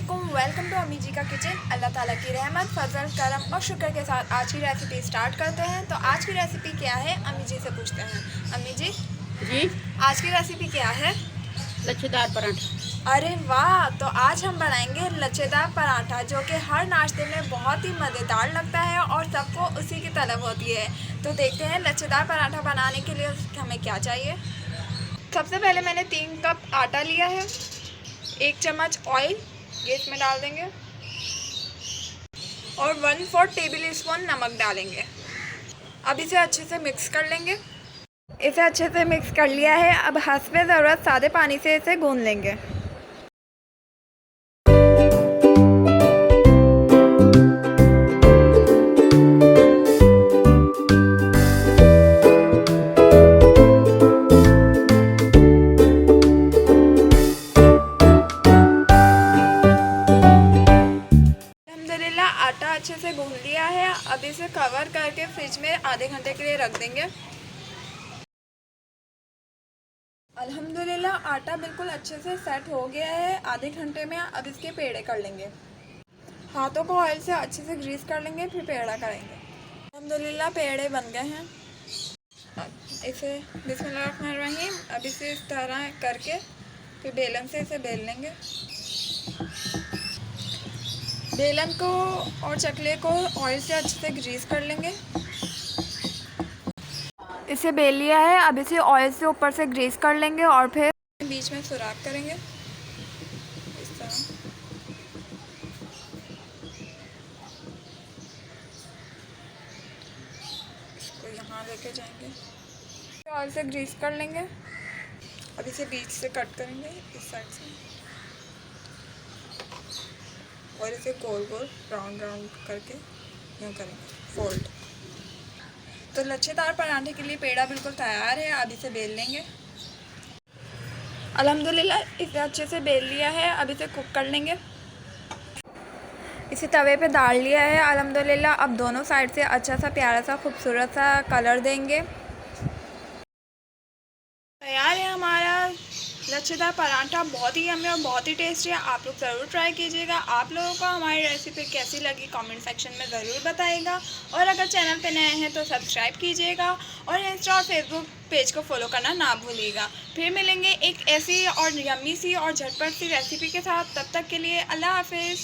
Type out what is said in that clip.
अस्सलामुअलैकुम, welcome to अम्मी जी का किचन। अल्लाह ताला की रहमत, फजल, करम और शुक्र के साथ आज की रेसिपी स्टार्ट करते हैं। तो आज की रेसिपी क्या है, अम्मी जी से पूछते हैं। अम्मी जी जी, आज की रेसिपी क्या है? लच्छेदार पराठा। अरे वाह, तो आज हम बनाएंगे लच्छेदार पराठा, जो कि हर नाश्ते में बहुत ही मज़ेदार लगता है और सबको उसी की तलब होती है। तो देखते हैं लच्छेदार पराठा बनाने के लिए हमें क्या चाहिए। सबसे पहले मैंने 3 कप आटा लिया है, 1 चम्मच ऑयल गैस में डाल देंगे और 1/4 टेबल स्पून नमक डालेंगे। अब इसे अच्छे से मिक्स कर लेंगे। इसे अच्छे से मिक्स कर लिया है। अब हस्बे ज़रूरत सादे पानी से इसे गूंद लेंगे। आटा अच्छे से गूंद लिया है। अब इसे कवर करके फ्रिज में आधे घंटे के लिए रख देंगे। अल्हम्दुलिल्लाह आटा बिल्कुल अच्छे से सेट हो गया है आधे घंटे में। अब इसके पेड़े कर लेंगे। हाथों को ऑयल से अच्छे से ग्रीस कर लेंगे, फिर पेड़ा करेंगे। अल्हम्दुलिल्लाह पेड़े बन गए हैं। अब इसे बिस्मिल्लाहिर्रहमानिर्रहीम, अब इसे इस तरह करके फिर बेलन से इसे बेल लेंगे। बेलन को और चकले को ऑयल से अच्छे से ग्रीस कर लेंगे। इसे बेल लिया है। अब इसे ऑयल से ऊपर से ग्रीस कर लेंगे और फिर बीच में सुराख करेंगे इस तरह। इसको यहाँ लेके जाएंगे, ऑयल से ग्रीस कर लेंगे। अब इसे बीच से कट करेंगे इस साइड से और इसे गोल गोल राउंड राउंड करके यूँ करेंगे फोल्ड। तो लच्छेदार पराठे के लिए पेड़ा बिल्कुल तैयार है। अब इसे बेल लेंगे। अल्हम्दुलिल्लाह इसे अच्छे से बेल लिया है। अब इसे कुक कर लेंगे। इसे तवे पे डाल लिया है अल्हम्दुलिल्लाह। अब दोनों साइड से अच्छा सा प्यारा सा खूबसूरत सा कलर देंगे। तैयार है हमारा लच्छेदार पराठा। बहुत ही यम्मी और बहुत ही टेस्टी है। आप लोग ज़रूर ट्राई कीजिएगा। आप लोगों को हमारी रेसिपी कैसी लगी कमेंट सेक्शन में ज़रूर बताइएगा। और अगर चैनल पे नए हैं तो सब्सक्राइब कीजिएगा और इंस्टा और फेसबुक पेज को फॉलो करना ना भूलिएगा। फिर मिलेंगे एक ऐसी और यम्मी सी और झटपट सी रेसिपी के साथ। तब तक के लिए अल्लाह हाफिज़।